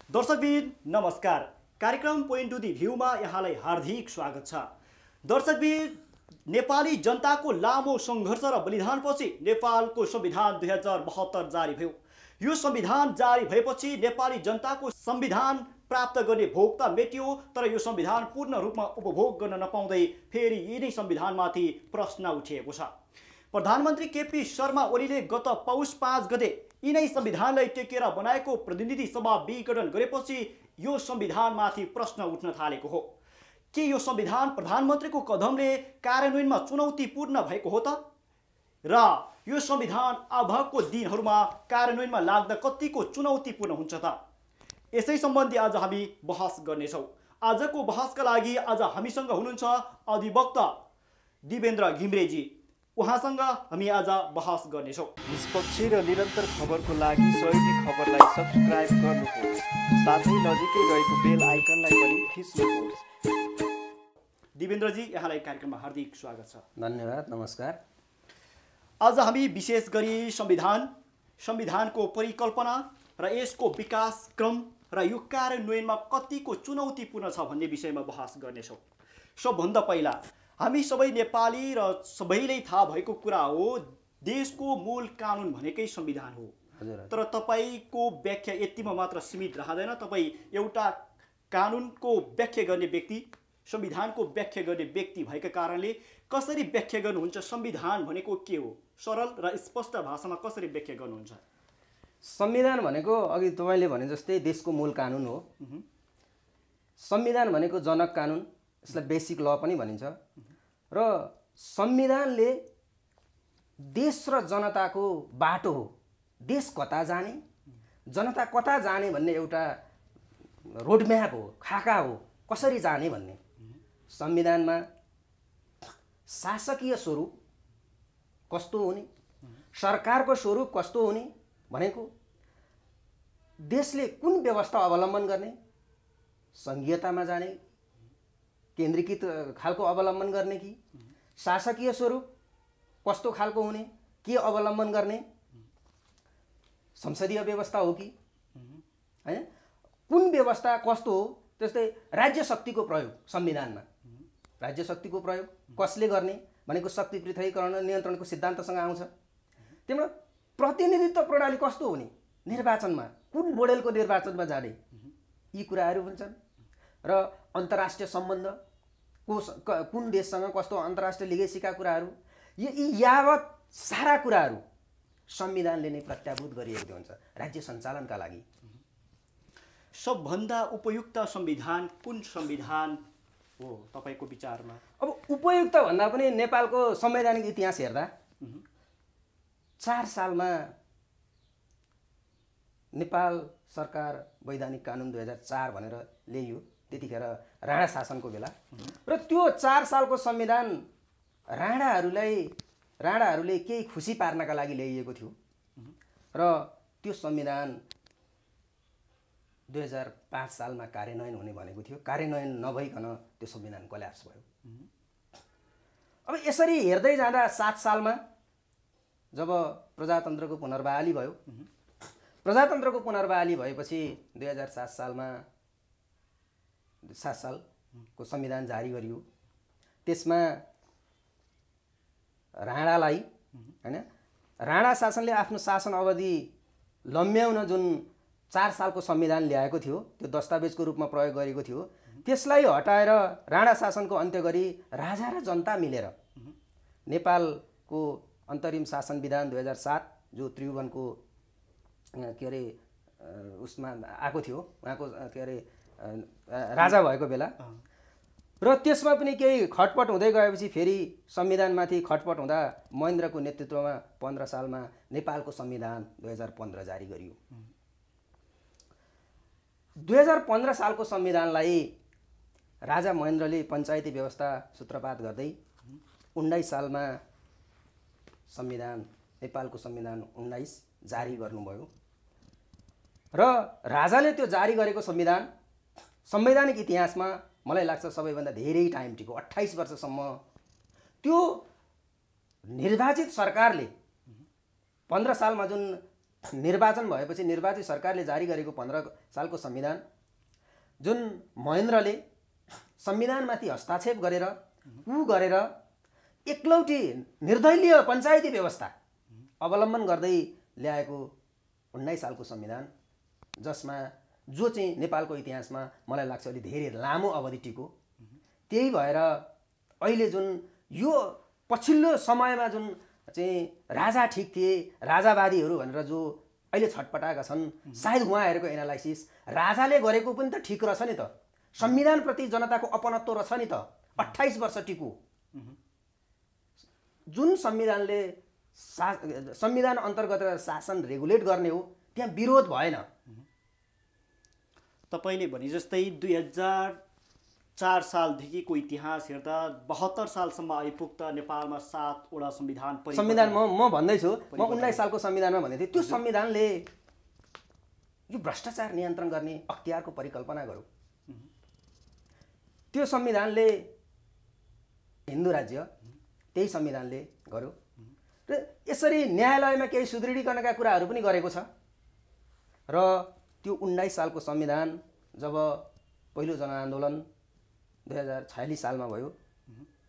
दर्शकबिन नमस्कार। कार्यक्रम पोइन्ट टु दी भ्यूमा यहाँलाई हार्दिक स्वागत छ। दर्शकबिन, नेपाली जनताको लामो सङ्घर्ष र बलिदानपछि नेपालको संविधान 2072 जारी भयो। यो संविधान जारी भएपछि नेपाली जनताको संविधान प्राप्त गर्ने भोग त मेटियो, तर यो संविधान पूर्ण रूपमा उपभोग गर्न नपाउँदै फेरि यिनै संविधानमाथि प्रश्न उठिएको छ। प्रधानमन्त्री केपी शर्मा ओलीले गत पौष 5 गते यिनै संविधानलाई टेकेर बनाएको प्रतिनिधि सभा विघटन गरेपछि यो संविधानमाथि प्रश्न उठ्न थालेको हो। के यो संविधान प्रधानमन्त्रीको कदमले कार्यान्वयनमा चुनौतीपूर्ण भएको हो त? र यो संविधान अबको दिनहरूमा कार्यान्वयनमा लाग्दा कतिको चुनौतीपूर्ण हुन्छ त? यसै सम्बन्धी आज हामी बहस गर्नेछौँ। आजको बहसका लागि आज हामीसँग हुनुहुन्छ अधिवक्ता दिवेन्द्र घिमिरेजी। उहाँसँग हामी आज बहस गर्नेछौँ। निष्पक्ष र निरन्तर खबरको लागि सहयोगी खबरलाई सब्स्क्राइब गर्नुहोस्, साथै नजिकै रहेको बेल आइकनलाई पनि थिच्नुहोस्। दिवेन्द्रजी, यहाँलाई कार्यक्रममा हार्दिक स्वागत छ। धन्यवाद, नमस्कार। आज हामी विशेष गरी संविधानको परिकल्पना र यसको विकास क्रम र यो कार्यान्वयनमा कतिको चुनौतीपूर्ण छ भन्ने विषयमा बहस गर्नेछौँ। सबभन्दा पहिला हामी सबै नेपाली र सबैलाई थाहा भएको कुरा हो, देशको मूल कानुन भनेकै संविधान हो। तर तपाईको व्याख्या यतिमा मात्र सीमित रहँदैन। तपाईँ एउटा कानुनको व्याख्या गर्ने व्यक्ति, संविधानको व्याख्या गर्ने व्यक्ति भएका कारणले कसरी व्याख्या गर्नुहुन्छ? संविधान भनेको के हो? सरल र स्पष्ट भाषामा कसरी व्याख्या गर्नुहुन्छ? संविधान भनेको अघि तपाईँले भने जस्तै देशको मूल कानुन हो। संविधान भनेको जनक कानुन, यसलाई बेसिक ल पनि भनिन्छ। र संविधानले देश र जनताको बाटो हो। देश कता जाने, जनता कता जाने भन्ने एउटा रोडम्याप हो, खाका हो, कसरी जाने भन्ने। संविधानमा शासकीय स्वरूप कस्तो हुने, सरकारको स्वरूप कस्तो हुने भनेको देशले कुन व्यवस्था अवलम्बन गर्ने, संघीयतामा जाने, केन्द्रीकृत खालको अवलम्बन गर्ने कि शासकीय स्वरूप कस्तो खालको हुने, के अवलम्बन गर्ने, संसदीय व्यवस्था हो कि हैन, कुन व्यवस्था कस्तो हो। जस्तै राज्य शक्तिको प्रयोग संविधानमा, राज्य शक्तिको प्रयोग कसले गर्ने भनेको शक्ति पृथकीकरण र नियन्त्रणको सिद्धान्तसँग आउँछ। त्यहाँबाट प्रतिनिधित्व प्रणाली कस्तो हुने, निर्वाचनमा कुन मोडेलको निर्वाचनमा जाने, यी कुराहरू हुन्छन्। र अन्तर्राष्ट्रिय सम्बन्ध कुन देशसँग कस्तो अन्तर्राष्ट्रिय लिगेसीका कुराहरू, यी यावत सारा कुराहरू संविधानले नै प्रत्याभूत गरिएको हुन्छ राज्य सञ्चालनका लागि। सबभन्दा उपयुक्त संविधान कुन संविधान हो तपाईँको विचारमा? अब उपयुक्त भन्दा पनि नेपालको संवैधानिक इतिहास हेर्दा 4 सालमा नेपाल सरकार वैधानिक कानुन 2004 भनेर ल्याइयो, त्यतिखेर राणा शासनको बेला। र त्यो 4 सालको संविधान राणाहरूले केही खुसी पार्नका लागि ल्याइएको थियो। र त्यो संविधान 2005 सालमा कार्यान्वयन हुने भनेको थियो। कार्यान्वयन नभइकन त्यो संविधान कोल्याप्स भयो। अब यसरी हेर्दै जाँदा 7 सालमा जब प्रजातन्त्रको पुनर्बहाली भयो, प्रजातन्त्रको पुनर्बहाली भएपछि 2007 सालमा 7 सालको संविधान जारी गरियो। त्यसमा राणालाई हैन, राणा शासनले आफ्नो शासन अवधि लम्ब्याउन जुन 4 सालको संविधान ल्याएको थियो, त्यो दस्तावेजको रूपमा प्रयोग गरेको थियो, त्यसलाई हटाएर राणा शासनको अन्त्य गरी राजा र जनता मिलेर नेपालको अन्तरिम शासन विधान 2007 जो त्रिभुवनको के अरे उसमा आएको थियो, उहाँको के अरे राजा भएको बेला। र त्यसमा पनि केही खटपट हुँदै गएपछि फेरि संविधानमाथि खटपट हुँदा महेन्द्रको नेतृत्वमा 15 सालमा नेपालको संविधान 2015 जारी गरियो। 2015 सालको संविधानलाई राजा महेन्द्रले पञ्चायती व्यवस्था सूत्रपात गर्दै 19 सालमा संविधान, नेपालको संविधान 19 जारी गर्नुभयो। र राजाले त्यो जारी गरेको संविधान संवैधानिक इतिहासमा मलाई लाग्छ सबैभन्दा धेरै टाइम टिक्यो। 28 वर्षसम्म त्यो निर्वाचित सरकारले 15 सालमा जुन निर्वाचन भएपछि निर्वाचित सरकारले जारी गरेको 15 सालको संविधान जुन महेन्द्रले संविधानमाथि हस्तक्षेप गरेर एकलौटी निर्दलीय पञ्चायती व्यवस्था अवलम्बन गर्दै ल्याएको 19 सालको संविधान जसमा जो चाहिँ नेपालको इतिहासमा मलाई लाग्छ अलि धेरै लामो अवधि टिको। त्यही भएर अहिले जुन यो पछिल्लो समयमा जुन चाहिँ राजा ठिक थिए, राजावादीहरू भनेर जो अहिले छटपटाएका छन्, सायद उहाँहरूको एनालाइसिस राजाले गरेको पनि त ठिक रहेछ नि त, संविधानप्रति जनताको अपनत्व रहेछ नि त। 28 वर्ष टिकु जुन संविधानले संविधान अन्तर्गत शासन रेगुलेट गर्ने हो त्यहाँ विरोध भएन। तपाईँले भने जस्तै 2004 सालदेखिको इतिहास हेर्दा 72 सालसम्म आइपुग्दा नेपालमा 7 वटा संविधान म भन्दैछु, म 19 सालको संविधानमा भन्दै थिएँ। त्यो संविधानले यो भ्रष्टाचार नियन्त्रण गर्ने अख्तियारको परिकल्पना गर्यो। त्यो संविधानले हिन्दू राज्य त्यही संविधानले गर्यो र यसरी न्यायालयमा केही सुदृढीकरणका कुराहरू पनि गरेको छ। र त्यो 19 सालको संविधान जब पहिलो जनआन्दोलन 2046 सालमा भयो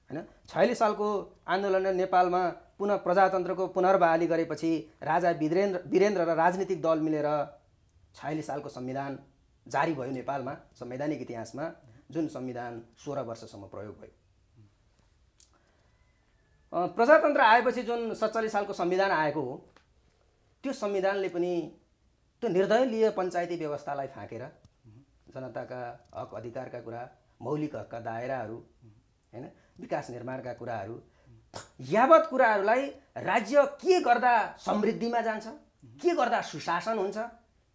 हैन, 46 सालको आन्दोलनले नेपालमा पुनः प्रजातन्त्रको पुनर्बहाली गरेपछि राजा वीरेन्द्र र राजनीतिक दल मिलेर 46 सालको संविधान जारी भयो नेपालमा संवैधानिक इतिहासमा, जुन संविधान 16 वर्षसम्म प्रयोग भयो। प्रजातन्त्र आएपछि जुन 47 सालको संविधान आएको हो त्यो संविधानले पनि त्यो निर्दलीय पञ्चायती व्यवस्थालाई फाँकेर जनताका हक अधिकारका कुरा, मौलिक हकका दायराहरू हैन, विकास निर्माणका कुराहरू, यावत कुराहरूलाई राज्य के गर्दा समृद्धिमा जान्छ, के गर्दा सुशासन हुन्छ,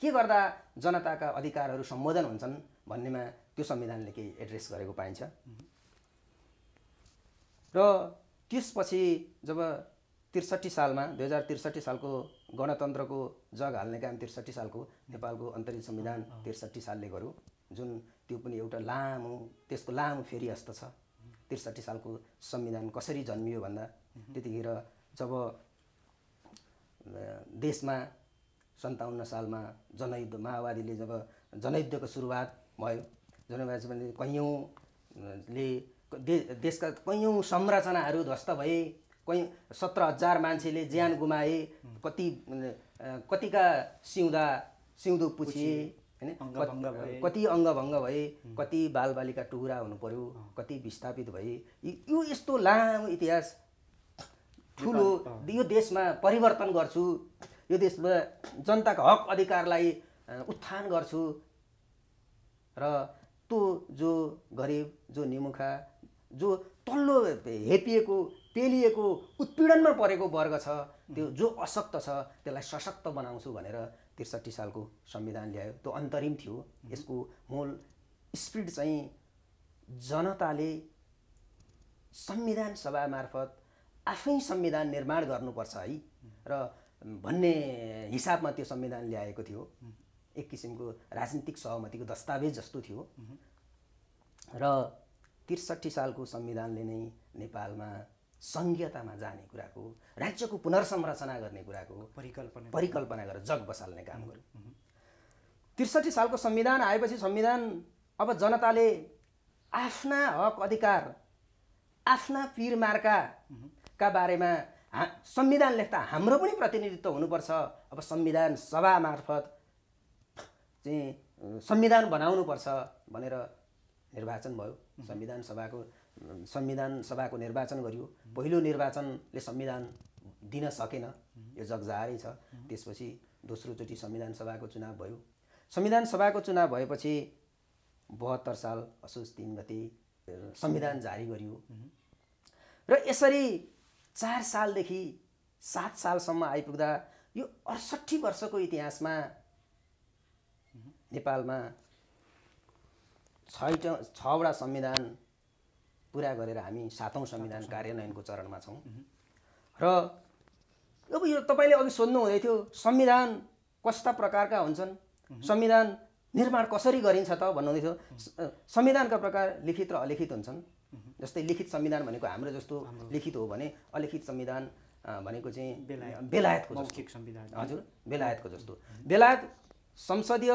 के गर्दा जनताका अधिकारहरू सम्बोधन हुन्छन् भन्नेमा त्यो संविधानले केही एड्रेस गरेको पाइन्छ। र त्यसपछि जब 63 सालमा 2063 सालको गणतन्त्रको जग हाल्ने काम 63 सालको नेपालको अन्तरिम संविधान 63 सालले गर्यो, जुन त्यो पनि एउटा लामो त्यसको लामो फेरि हस्त छ। 63 सालको संविधान कसरी जन्मियो भन्दा त्यतिखेर जब देशमा 57 सालमा जनयुद्ध, माओवादीले जब जनयुद्धको सुरुवात भयो, जनयुद्ध पनि कैयौँले देशका कैयौँ संरचनाहरू ध्वस्त भए, कहीँ 17,000 मान्छेले ज्यान गुमाए, कतिका सिउँदो पुछिए हैन, कति अङ्गभङ्ग भए, कति बालबालिका टुहुरा हुनु पर्यो, कति विस्थापित भए। यो यस्तो लामो इतिहास ठुलो, यो देशमा परिवर्तन गर्छु, यो देशमा जनताको हक अधिकारलाई उत्थान गर्छु र त्यो जो गरिब, जो निमुखा, जो तल्लो हेपिएको पेलिएको उत्पीडनमा परेको वर्ग छ, त्यो जो अशक्त छ त्यसलाई सशक्त बनाउँछु भनेर 63 सालको संविधान ल्यायो। त्यो अन्तरिम थियो। यसको मूल स्पिरिट चाहिँ जनताले संविधान सभा मार्फत आफै संविधान निर्माण गर्नुपर्छ है र भन्ने हिसाबमा त्यो संविधान ल्याएको थियो। एक किसिमको राजनीतिक सहमतिको दस्तावेज जस्तो थियो र 63 सालको संविधानले नै नेपालमा संघीयतामा जाने कुराको, राज्यको पुनर्संरचना गर्ने कुराको परिकल्पना गरेर जग बसाल्ने काम गर्यो। 63 सालको संविधान आएपछि संविधान अब जनताले आफ्ना हक अधिकार, आफ्ना पीर मार्काका बारेमा संविधान लेख्दा हाम्रो पनि प्रतिनिधित्व हुनुपर्छ। अब संविधान सभा मार्फत चाहिँ संविधान बनाउनुपर्छ भनेर निर्वाचन भयो। संविधान सभाको निर्वाचन गरियो। पहिलो निर्वाचनले संविधान दिन सकेन, यो जगजाहेरै छ। त्यसपछि दोस्रोचोटि संविधान सभाको चुनाव भयो। संविधान सभाको चुनाव भएपछि 72 साल असोज 3 गते संविधान जारी गरियो र यसरी 4 सालदेखि 7 सालसम्म आइपुग्दा यो 68 वर्षको इतिहासमा नेपालमा 6वटा संविधान पुरा गरेर हामी 7औं संविधान कार्यान्वयनको चरणमा छौँ। र अब यो तपाईले अघि सोध्नु हुँदै थियो संविधान कस्ता प्रकारका हुन्छन्, संविधान निर्माण कसरी गरिन्छ त भन्नुहुँदै थियो। संविधानका प्रकार लिखित र अलिखित हुन्छन्। जस्तै लिखित संविधान भनेको हाम्रो जस्तो लिखित हो भने अलिखित संविधान भनेको चाहिँ बेलायत। बेलायतको जस्तो। मौखिक संविधान। हजुर, बेलायतको जस्तो। बेलायत संसदीय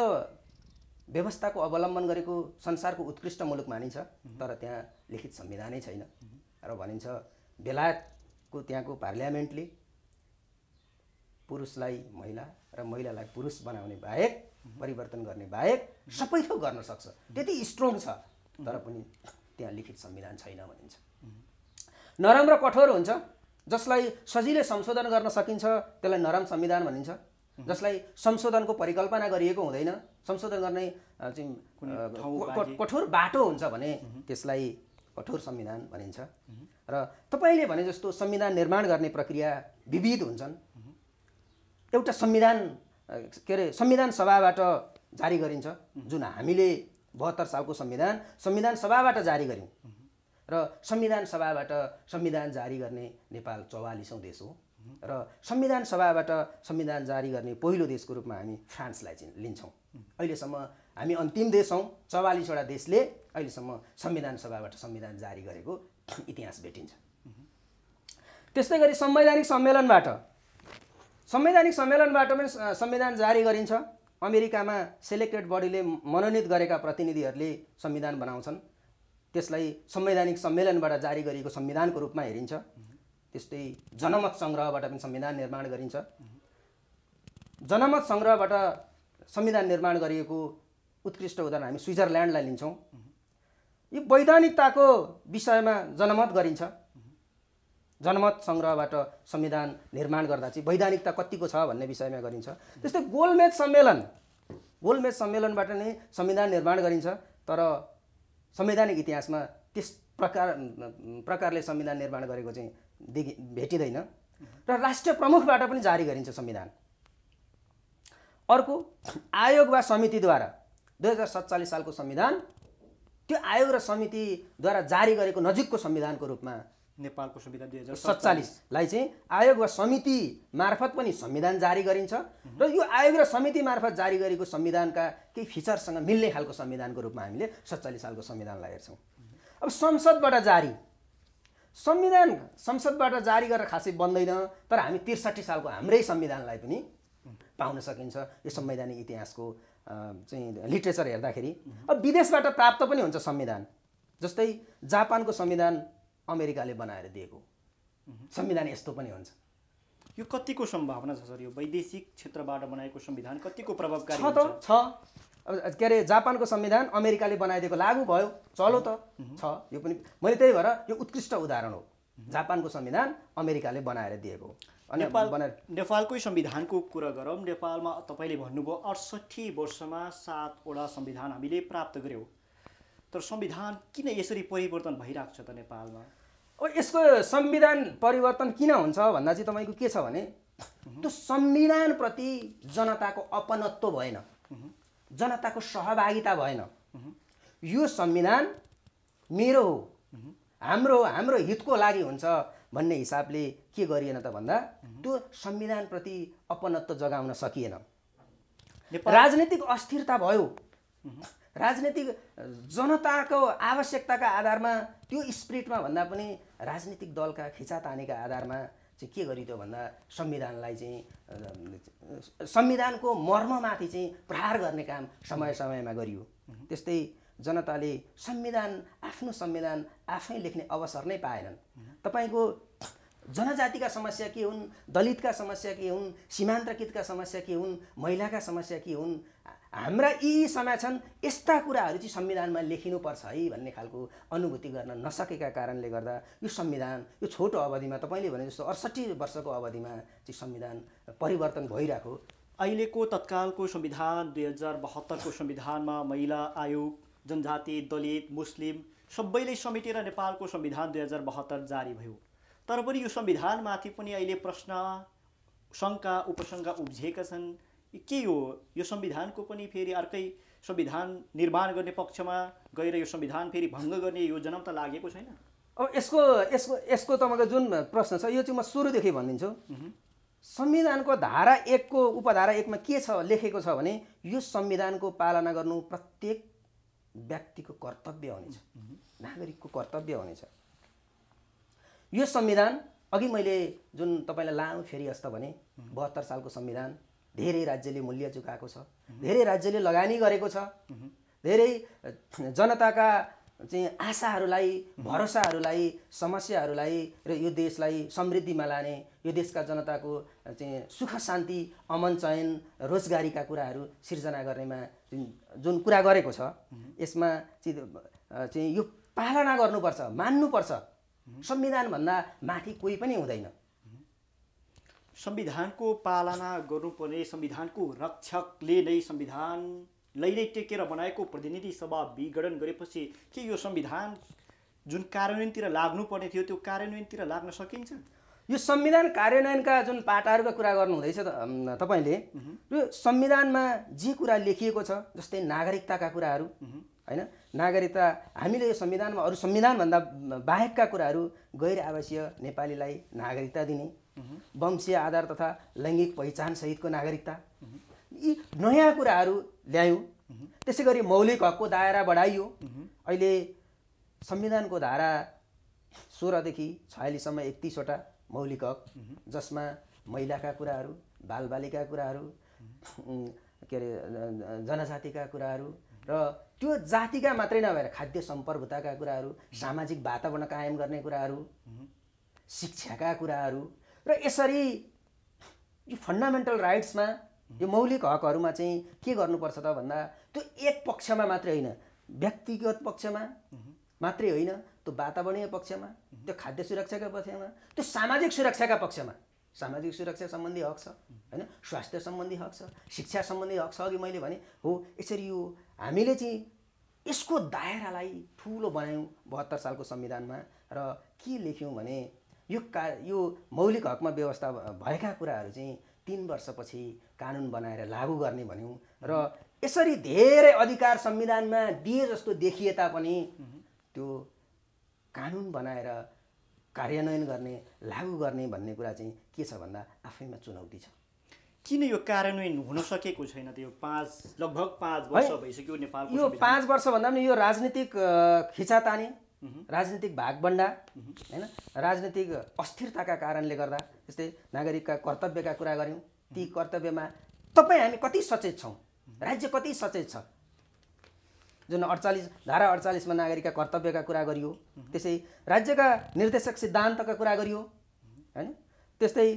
व्यवस्थाको अवलम्बन गरेको संसारको उत्कृष्ट मुलुक मानिन्छ, तर त्यहाँ लिखित संविधानै छैन। र भनिन्छ बेलायतको त्यहाँको पार्लियामेन्टले पुरुषलाई महिला र महिलालाई पुरुष बनाउने बाहेक, परिवर्तन गर्ने बाहेक सबै थोक गर्न सक्छ, त्यति स्ट्रङ छ। तर पनि त्यहाँ लिखित संविधान छैन भनिन्छ। नरम र कठोर हुन्छ, जसलाई सजिलै संशोधन गर्न सकिन्छ त्यसलाई नरम संविधान भनिन्छ। जसलाई संशोधनको परिकल्पना गरिएको हुँदैन, संशोधन गर्ने कठोर बाटो हुन्छ भने त्यसलाई कठोर संविधान भनिन्छ। र तपाईँले भने जस्तो संविधान निर्माण गर्ने प्रक्रिया विविध हुन्छन्। एउटा संविधान के अरे संविधान सभाबाट जारी गरिन्छ, जुन हामीले 72 सालको संविधान सभाबाट जारी गऱ्यौँ। र संविधान सभाबाट संविधान जारी गर्ने नेपाल 44औं देश हो। र संविधान सभाबाट संविधान जारी गर्ने पहिलो देशको रूपमा हामी फ्रान्सलाई चाहिँ लिन्छौँ। अहिलेसम्म हामी अन्तिम देश हौँ। 44वटा देशले अहिलेसम्म संविधान सभाबाट संविधान जारी गरेको इतिहास भेटिन्छ। त्यस्तै गरी संवैधानिक सम्मेलनबाट पनि संविधान जारी गरिन्छ। अमेरिकामा सेलेक्टेड बडीले मनोनित गरेका प्रतिनिधिहरूले संविधान बनाउँछन्, त्यसलाई संवैधानिक सम्मेलनबाट जारी गरिएको संविधानको रूपमा हेरिन्छ। त्यस्तै जनमत सङ्ग्रहबाट पनि संविधान निर्माण गरिन्छ। जनमत सङ्ग्रहबाट संविधान निर्माण गरिएको उत्कृष्ट उदाहरण हामी स्विजरल्यान्डलाई लिन्छौँ। यो वैधानिकताको विषयमा जनमत गरिन्छ। जनमत सङ्ग्रहबाट संविधान निर्माण गर्दा चाहिँ वैधानिकता कतिको छ भन्ने विषयमा गरिन्छ। त्यस्तै गोलमेज सम्मेलनबाट नै संविधान निर्माण गरिन्छ। तर संवैधानिक इतिहासमा त्यस प्रकारले संविधान निर्माण गरेको चाहिँ भेटिँदैन। र राष्ट्रिय प्रमुखबाट पनि जारी गरिन्छ संविधान। अर्को आयोग वा समितिद्वारा 2047 सालको संविधान, त्यो आयोग र समितिद्वारा जारी गरेको नजिकको संविधानको रूपमा नेपालको संविधान 2047लाई चाहिँ आयोग वा समिति मार्फत पनि संविधान जारी गरिन्छ। र यो आयोग र समिति मार्फत जारी गरेको संविधानका केही फिचरसँग मिल्ने खालको संविधानको रूपमा हामीले 47 सालको संविधानलाई हेर्छौँ। अब संसदबाट जारी गरेर खासै बन्दैन, तर हामी 63 सालको हाम्रै संविधानलाई पनि पाउन सकिन्छ यो संवैधानिक इतिहासको चाहिँ लिटरेचर हेर्दाखेरि। अब विदेशबाट प्राप्त पनि हुन्छ संविधान, जस्तै जापानको संविधान अमेरिकाले बनाएर दिएको संविधान यस्तो पनि हुन्छ। यो कतिको सम्भावना छ सर, यो वैदेशिक क्षेत्रबाट बनाएको संविधान कतिको प्रभावकारी छ? अब के अरे जापानको संविधान अमेरिकाले बनाइदिएको लागू भयो, चलो त छ। यो पनि मैले त्यही भएर यो उत्कृष्ट उदाहरण हो, जापानको संविधान अमेरिकाले बनाएर दिएको। नेपालकै संविधानको कुरा गरौँ। नेपालमा तपाईँले भन्नुभयो 68 वर्षमा 7वटा संविधान हामीले प्राप्त गर्यौँ, तर संविधान किन यसरी परिवर्तन भइरहेको छ त नेपालमा? अब यसको संविधान परिवर्तन किन हुन्छ भन्दा चाहिँ तपाईँको के छ भने त्यो संविधानप्रति जनताको अपनत्व भएन, जनताको सहभागिता भएन। यो संविधान मेरो हो, हाम्रो हितको लागि हुन्छ भन्ने हिसाबले के गरिएन त भन्दा त्यो संविधानप्रति अपनत्व जगाउन सकिएन। राजनीतिक अस्थिरता भयो। राजनीतिक जनताको आवश्यकताका आधारमा त्यो स्पिरिटमा भन्दा पनि राजनीतिक दलका खिचातानीका आधारमा चाहिँ के गरिदियो भन्दा संविधानलाई चाहिँ संविधानको मर्ममाथि चाहिँ प्रहार गर्ने काम समय समयमा गरियो। त्यस्तै जनताले आफ्नो संविधान आफै लेख्ने अवसर नै पाएनन्। तपाईँको जनजातिका समस्या के हुन्, दलितका समस्या के हुन्, सीमान्तकृतका समस्या के हुन्, महिलाका समस्या के हुन्, हाम्रा यी समय छन्, यस्ता कुराहरू चाहिँ संविधानमा लेखिनुपर्छ है भन्ने खालको अनुभूति गर्न नसकेका कारणले गर्दा यो संविधान यो छोटो अवधिमा तपाईँले भने जस्तो 68 वर्षको अवधिमा चाहिँ संविधान परिवर्तन भइरहेको। अहिलेको तत्कालको संविधान 2072 को संविधानमा महिला आयोग, जनजाति, दलित, मुस्लिम सबैले समेटेर नेपालको संविधान 2072 जारी भयो। तर पनि यो संविधानमाथि पनि अहिले प्रश्न, शङ्का, उपशङ्का उब्जिएका छन्। के हो यो संविधानको पनि फेरि अर्कै संविधान निर्माण गर्ने पक्षमा गएर यो संविधान फेरि भङ्ग गर्ने योजना त लागेको छैन? अब यसको तपाईँको जुन प्रश्न छ यो चाहिँ म सुरुदेखि भनिदिन्छु। संविधानको धारा 1 को उपधारा 1 मा के छ लेखेको छ भने यो संविधानको पालना गर्नु प्रत्येक व्यक्तिको कर्तव्य हुनेछ, नागरिकको कर्तव्य हुनेछ। यो संविधान अघि मैले जुन तपाईँलाई लामो फेरि अस्ता भने 72 सालको संविधान धेरै राज्यले मूल्य चुकाएको छ, धेरै राज्यले लगानी गरेको छ, धेरै जनताका चाहिँ आशाहरूलाई, भरोसाहरूलाई, समस्याहरूलाई र यो देशलाई समृद्धिमा लाने, यो देशका जनताको चाहिँ सुख शान्ति, अमन चयन, रोजगारीका कुराहरू सिर्जना गर्नेमा जुन कुरा गरेको छ, यसमा चाहिँ यो पालना गर्नुपर्छ, मान्नुपर्छ। संविधानभन्दा माथि कोही पनि हुँदैन। संविधानको पालना गर्नुपर्ने, संविधानको रक्षकले नै संविधानलाई नै टेकेर बनाएको प्रतिनिधि सभा विघटन गरेपछि के यो संविधान जुन कार्यान्वयनतिर लाग्नुपर्ने थियो त्यो कार्यान्वयनतिर लाग्न सकिन्छ? यो संविधान कार्यान्वयनका जुन पाटाहरूका कुरा गर्नुहुँदैछ तपाईँले, यो संविधानमा जे कुरा लेखिएको छ जस्तै नागरिकताका कुराहरू हैन, नागरिकता हामीले यो संविधानमा अरू संविधानभन्दा बाहेकका कुराहरू, गैर आवासीय नेपालीलाई नागरिकता दिने, वंशीय आधार तथा लैङ्गिक पहिचान सहितको नागरिकता, यी नयाँ कुराहरू ल्यायौँ। त्यसै गरी मौलिक हकको दायरा बढाइयो। अहिले संविधानको धारा 16 देखि 46 सम्म 31 वटा मौलिक हक, जसमा महिलाका कुराहरू, बालबालिका कुराहरू, के अरे जनजातिका कुराहरू र त्यो जातिका मात्रै नभएर खाद्य सम्प्रभुताका कुराहरू, सामाजिक वातावरण कायम गर्ने कुराहरू, शिक्षाका कुराहरू र यसरी यो फन्डामेन्टल राइट्समा, यो मौलिक हकहरूमा चाहिँ के गर्नुपर्छ त भन्दा त्यो एक पक्षमा मात्रै होइन, व्यक्तिगत पक्षमा मात्रै होइन, त्यो वातावरणीय पक्षमा, त्यो खाद्य सुरक्षाका पक्षमा, त्यो सामाजिक सुरक्षाका पक्षमा, सामाजिक सुरक्षा सम्बन्धी हक छ हैन, स्वास्थ्य सम्बन्धी हक छ, शिक्षा सम्बन्धी हक छ। अघि मैले भने हो, यसरी यो हामीले चाहिँ यसको दायरालाई ठुलो बनायौँ 72 सालको संविधानमा। र के लेख्यौँ भने यो मौलिक हकमा व्यवस्था भएका कुराहरू चाहिँ 3 वर्षपछि कानुन बनाएर लागू गर्ने भन्यौँ। र यसरी धेरै अधिकार संविधानमा दिए जस्तो देखिए तापनि त्यो कानुन बनाएर कार्यान्वयन गर्ने, लागू गर्ने भन्ने कुरा चाहिँ के छ भन्दा आफैमा चुनौती छ। किन यो कार्यान्वयन हुन सकेको छैन? त्यो लगभग 5 वर्ष भइसक्यो नेपालको। यो 5 वर्ष भन्दा पनि यो राजनीतिक खिचातानी, राजनीतिक भागबण्डा हैन, राजनीतिक अस्थिरताका कारणले गर्दा, जस्तै नागरिकका कर्तव्यका कुरा गऱ्यौँ, ती कर्तव्यमा हामी कति सचेत छौँ, राज्य कति सचेत छ? जुन धारा 48 मा नागरिकका कर्तव्यका कुरा गरियो, त्यसै राज्यका निर्देशक सिद्धान्तका कुरा गरियो हैन, त्यस्तै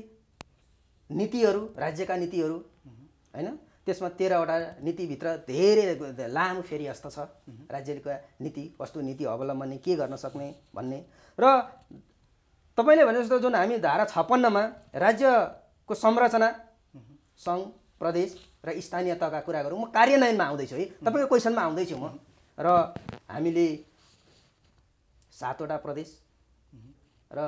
नीतिहरू, राज्यका नीतिहरू हैन, त्यसमा 13 वटा नीतिभित्र धेरै लामो फेरि जस्तो छ राज्यका नीति, कस्तो नीति अवलम्बन के गर्न सक्ने भन्ने। र तपाईँले भने जस्तो जुन हामी धारा 56 मा राज्यको संरचना, सङ्घ, प्रदेश र स्थानीय तहका कुरा गरौँ, म कार्यान्वयनमा आउँदैछु है, तपाईँको क्वेसनमा आउँदैछु म। र हामीले 7 वटा प्रदेश र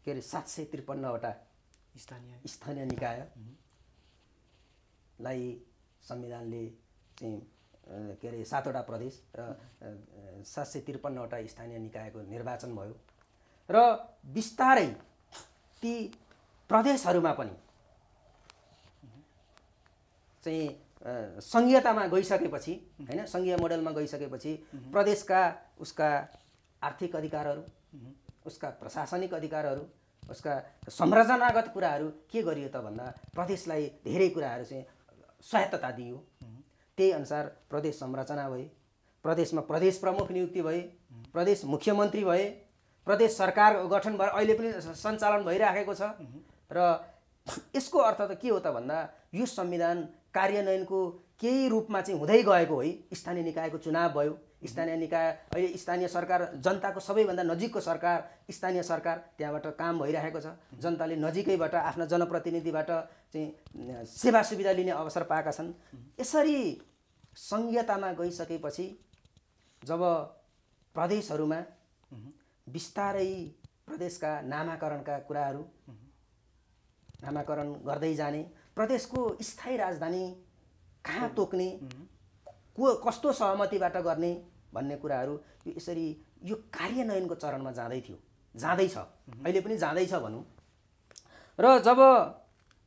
के अरे 753 वटा स्थानीय निकायलाई संविधानले चाहिँ के अरे 7 वटा प्रदेश र 753 वटा स्थानीय निकायको निर्वाचन भयो। र बिस्तारै ती प्रदेशहरूमा पनि चाहिँ संघीयतामा गइसकेपछि हैन, संघीय मोडलमा गइसकेपछि प्रदेशका उसका आर्थिक अधिकारहरू, उसका प्रशासनिक अधिकारहरू, उसका संरचनागत कुराहरू के गरियो त भन्दा प्रदेशलाई धेरै कुराहरू चाहिँ स्वायत्तता दियो। त्यही अनुसार प्रदेश संरचना भए, प्रदेशमा प्रदेश प्रमुख नियुक्ति भए, प्रदेश मुख्यमन्त्री भए, प्रदेश सरकार गठन भएर अहिले पनि सञ्चालन भइराखेको छ। र यसको अर्थ त के हो त भन्दा यो संविधान कार्यान्वयनको केही रूपमा चाहिँ हुँदै गएको है। स्थानीय निकायको चुनाव भयो, स्थानीय निकाय अहिले स्थानीय सरकार, जनताको सबैभन्दा नजिकको सरकार स्थानीय सरकार, त्यहाँबाट काम भइरहेको छ। जनताले नजिकैबाट आफ्ना जनप्रतिनिधिबाट चाहिँ सेवा सुविधा लिने अवसर पाएका छन्। यसरी संघीयतामा गइसकेपछि जब प्रदेशहरूमा बिस्तारै प्रदेशका नामाकरणका कुराहरू नामाकरण गर्दै जाने, प्रदेशको स्थायी राजधानी कहाँ तोक्ने, कस्तो सहमतिबाट गर्ने भन्ने कुराहरू यसरी यो कार्यान्वयनको चरणमा जाँदैछ, अहिले पनि जाँदैछ भनौँ। र जब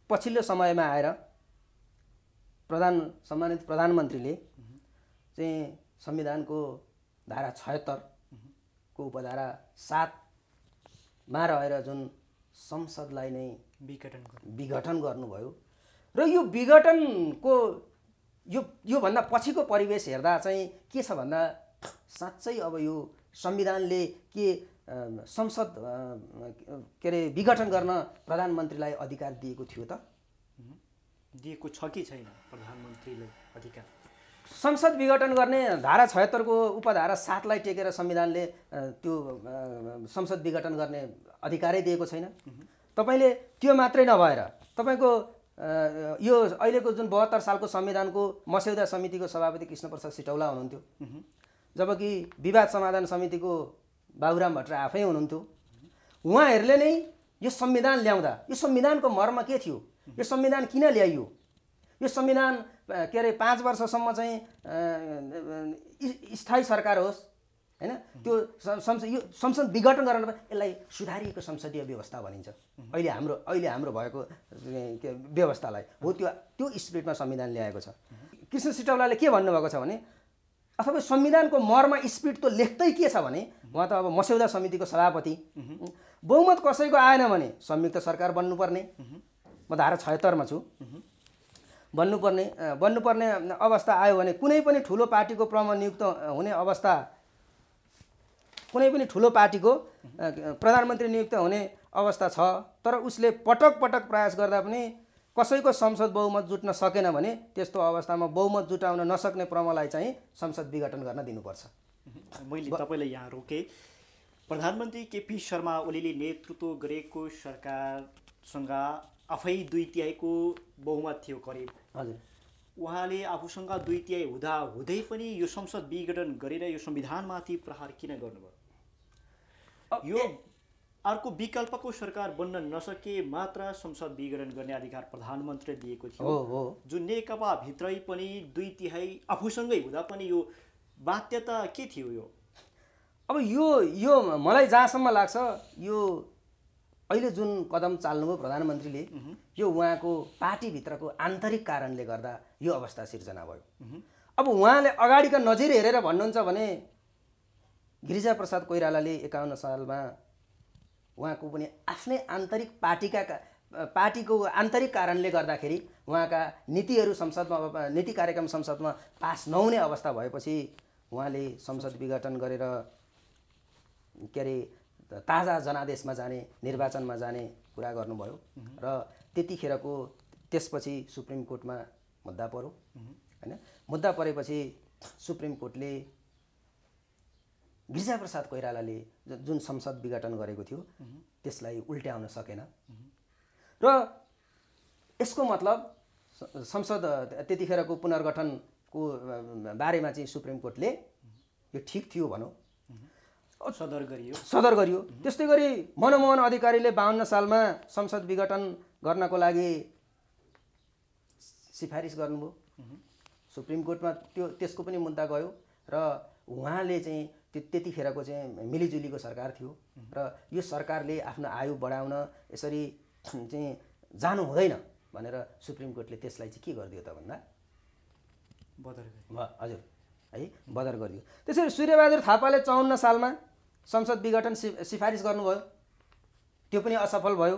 पछिल्लो समयमा आएर सम्मानित प्रधानमन्त्रीले चाहिँ संविधानको धारा 76 को उपधारा 7 मा रहेर जुन संसदलाई नै विघटन गर्नुभयो र यो विघटनको योभन्दा पछिको परिवेश हेर्दा चाहिँ के छ भन्दा साँच्चै अब यो संविधानले के संसद के अरे विघटन गर्न प्रधानमन्त्रीलाई अधिकार दिएको थियो त? दिएको छ कि छैन प्रधानमन्त्रीले अधिकार? संसद विघटन गर्ने धारा 76 को उपधारा 7 लाई टेकेर संविधानले त्यो संसद विघटन गर्ने अधिकारै दिएको छैन। तपाईले त्यो मात्रै नभएर तपाईको यो अहिलेको जुन 72 सालको संविधानको मस्यौदा समितिको सभापति कृष्णप्रसाद सिटौला हुनुहुन्थ्यो, जबकि विवाद समाधान समितिको बाबुराम भट्टराई आफै हुनुहुन्थ्यो। उहाँहरूले नै यो संविधान ल्याउँदा यो संविधानको मर्म के थियो, यो संविधान किन ल्याइयो, यो संविधान के अरे 5 वर्षसम्म चाहिँ स्थायी सरकार होस् हैन, त्यो संसद विघटन गर्न यसलाई सुधारिएको संसदीय व्यवस्था भनिन्छ। अहिले हाम्रो भएको व्यवस्थालाई हो त्यो स्पिरिटमा संविधान ल्याएको छ। कृष्ण सिटौलाले के भन्नुभएको छ भने अथवा संविधानको मर्म स्पिरिट त लेख्दै के छ भने उहाँ त अब मस्यौदा समितिको सभापति, बहुमत कसैको आएन भने संयुक्त सरकार बन्नुपर्ने, म धारा 76 मा छु, बन्नुपर्ने अवस्था आयो भने कुनै पनि ठुलो पार्टीको प्रमुख नियुक्त हुने अवस्था, कुनै पनि ठुलो पार्टीको प्रधानमन्त्री नियुक्त हुने अवस्था छ, तर उसले पटक प्रयास गर्दा पनि कसैको संसद बहुमत जुट्न सकेन भने त्यस्तो अवस्थामा बहुमत जुटाउन नसक्ने प्रमुखलाई चाहिँ संसद विघटन गर्न दिनुपर्छ। मैले तपाईलाई यहाँ रोके। प्रधानमन्त्री केपी शर्मा ओलीले नेतृत्व गरेको सरकारसँग आफै 2/3 को बहुमत थियो करिब। हजुर, उहाँले आफूसँग 2/3 हुँदा हुँदै पनि यो संसद विघटन गरेर यो संविधानमाथि प्रहार किन गर्नुभयो? यो अर्को विकल्पको सरकार बन्न नसके मात्र संसद विघटन गर्ने अधिकार प्रधानमन्त्रीले दिएको थियो, जुन नेकपा भित्रै पनि 2/3 आफूसँगै हुँदा पनि यो बाध्यता के थियो? यो अब यो मलाई जहाँसम्म लाग्छ यो अहिले जुन कदम चाल्नुभयो प्रधानमन्त्रीले, यो उहाँको पार्टीभित्रको आन्तरिक कारणले गर्दा यो अवस्था सिर्जना भयो। अब उहाँले अगाडिका नजिर हेरेर भन्नुहुन्छ भने गिरिजाप्रसाद कोइरालाले 51 सालमा उहाँको पनि आफ्नै आन्तरिक पार्टीको आन्तरिक कारणले गर्दाखेरि उहाँका नीतिहरू संसदमा, नीति कार्यक्रम संसदमा पास नहुने अवस्था भएपछि उहाँले संसद विघटन गरेर के अरे ताजा जनादेशमा जाने, निर्वाचनमा जाने कुरा गर्नुभयो र त्यतिखेरको त्यसपछि सुप्रिम कोर्टमा मुद्दा पर्यो हैन। मुद्दा परेपछि सुप्रिम कोर्टले गिरिजाप्रसाद कोइरालाले जुन संसद विघटन गरेको थियो त्यसलाई उल्ट्याउन सकेन र यसको मतलब संसद त्यतिखेरको पुनर्गठनको बारेमा चाहिँ सुप्रिम कोर्टले यो ठिक थियो भनौँ सदर गरियो। त्यस्तै गरी मनमोहन अधिकारीले 52 सालमा संसद विघटन गर्नको लागि सिफारिस गर्नुभयो, सुप्रिम कोर्टमा त्यसको पनि मुद्दा गयो र उहाँले चाहिँ त्यतिखेरको चाहिँ मिलिजुलीको सरकार थियो र यो सरकारले आफ्नो आयु बढाउन यसरी चाहिँ जानु हुँदैन भनेर सुप्रिम कोर्टले त्यसलाई चाहिँ के गरिदियो त भन्दा हजुर है बदर गरियो। त्यसरी सूर्यबहादुर थापाले 54 सालमा संसद विघटन सिफारिस गर्नुभयो, त्यो पनि असफल भयो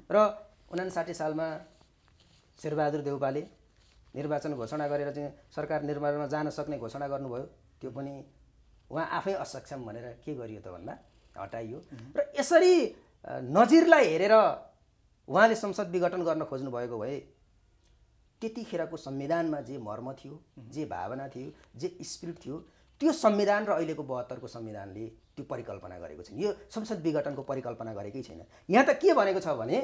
र 59 सालमा शेरबहादुर देउपाले निर्वाचन घोषणा गरेर चाहिँ सरकार निर्माणमा जान सक्ने घोषणा गर्नुभयो, त्यो पनि उहाँ आफै असक्षम भनेर के गरियो त भन्दा हटाइयो। र यसरी नजिरलाई हेरेर उहाँले संसद विघटन गर्न खोज्नु भएको भए त्यतिखेरको संविधानमा जे मर्म थियो, जे भावना थियो, जे स्पिरिट थियो, त्यो संविधान र अहिलेको 72 को संविधानले त्यो परिकल्पना गरेको छैन। यो संसद विघटनको परिकल्पना गरेकै छैन। यहाँ त के भनेको छ भने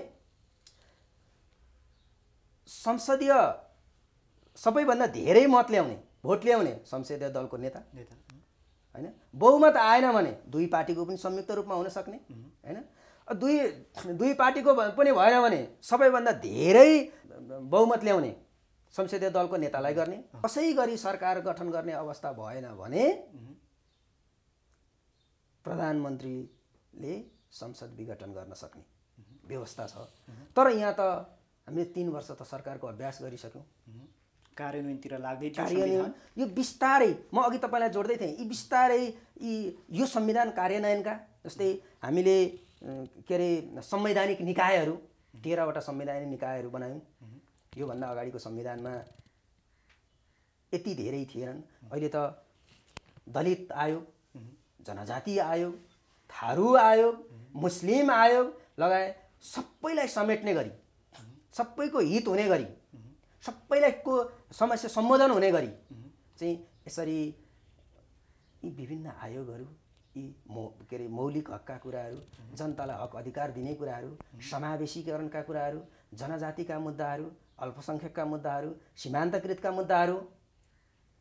संसदीय सबैभन्दा धेरै मत ल्याउने, भोट ल्याउने संसदीय दलको नेता हैन, बहुमत आएन भने दुई पार्टीको पनि संयुक्त रूपमा हुन सक्ने हैन, दुई पार्टीको पनि भएन भने सबैभन्दा धेरै बहुमत ल्याउने संसदीय दलको नेतालाई गर्ने, कसै गरी सरकार गठन गर्ने अवस्था भएन भने प्रधानमन्त्रीले संसद विघटन गर्न सक्ने व्यवस्था छ। तर यहाँ त हामीले 3 वर्ष त सरकारको अभ्यास गरिसक्यौँ, कार्यान्वयनतिर लाग्दै थियो कार्यान्वयन। यो बिस्तारै म अघि तपाईँलाई जोड्दै थिएँ, यी बिस्तारै यो संविधान कार्यान्वयनका, जस्तै हामीले के अरे संवैधानिक निकायहरू 13वटा संवैधानिक निकायहरू बनायौँ। योभन्दा अगाडिको संविधानमा यति धेरै थिएनन्। अहिले त दलित आयोग, जनजाति आयोग, थारू आयोग, मुस्लिम आयोग लगायत सबैलाई समेट्ने गरी, सबैको हित हुने गरी, सबैलाईको समस्या सम्बोधन हुने गरी चाहिँ यसरी यी विभिन्न आयोगहरू, यी के अरे मौलिक हकका कुराहरू, जनतालाई हक अधिकार दिने कुराहरू, समावेशीकरणका कुराहरू, जनजातिका मुद्दाहरू, अल्पसङ्ख्यकका मुद्दाहरू, सीमान्तकृतका मुद्दाहरू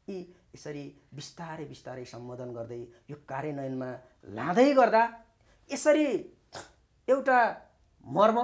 यी यसरी बिस्तारै बिस्तारै सम्बोधन गर्दै यो कार्यान्वयनमा लाँदै गर्दा यसरी एउटा मर्म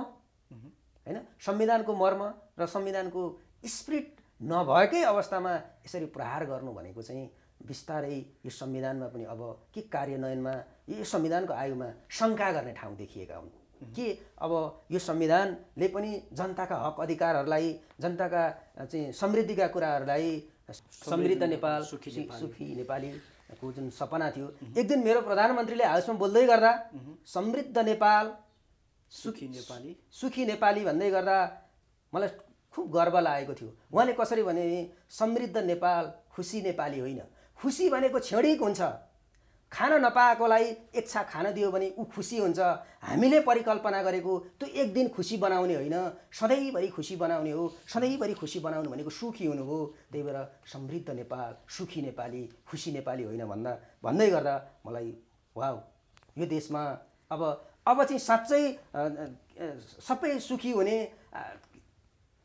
हैन, संविधानको मर्म र संविधानको स्पिरिट नभएकै अवस्थामा यसरी प्रहार गर्नु भनेको चाहिँ बिस्तारै यो संविधानमा पनि अब के कार्यान्वयनमा यो संविधानको आयुमा शङ्का गर्ने ठाउँ देखिएका हुन् कि अब यो संविधानले पनि जनताका हक अधिकारहरूलाई, जनताका चाहिँ समृद्धिका कुराहरूलाई, समृद्ध नेपाल, सुखी नेपालीको जुन सपना थियो, एक दिन मेरो प्रधानमन्त्रीले हाउसमा बोल्दै गर्दा समृद्ध नेपाल, सुखी नेपाली भन्दै गर्दा मलाई खुब गर्व लागेको थियो। उहाँले कसरी भने समृद्ध नेपाल खुसी नेपाली होइन, खुसी भनेको क्षणिक हुन्छ, खान नपाएकोलाई एक छाक खान दियो भने ऊ खुसी हुन्छ। हामीले परिकल्पना गरेको त्यो एक दिन खुसी बनाउने होइन, सधैँभरि खुसी बनाउने हो। सधैँभरि खुसी बनाउनु भनेको सुखी हुनु हो। त्यही भएर समृद्ध नेपाल, सुखी नेपाली, खुसी नेपाली होइन भन्दै गर्दा मलाई वाउ, यो देशमा अब चाहिँ साँच्चै सबै सुखी हुने,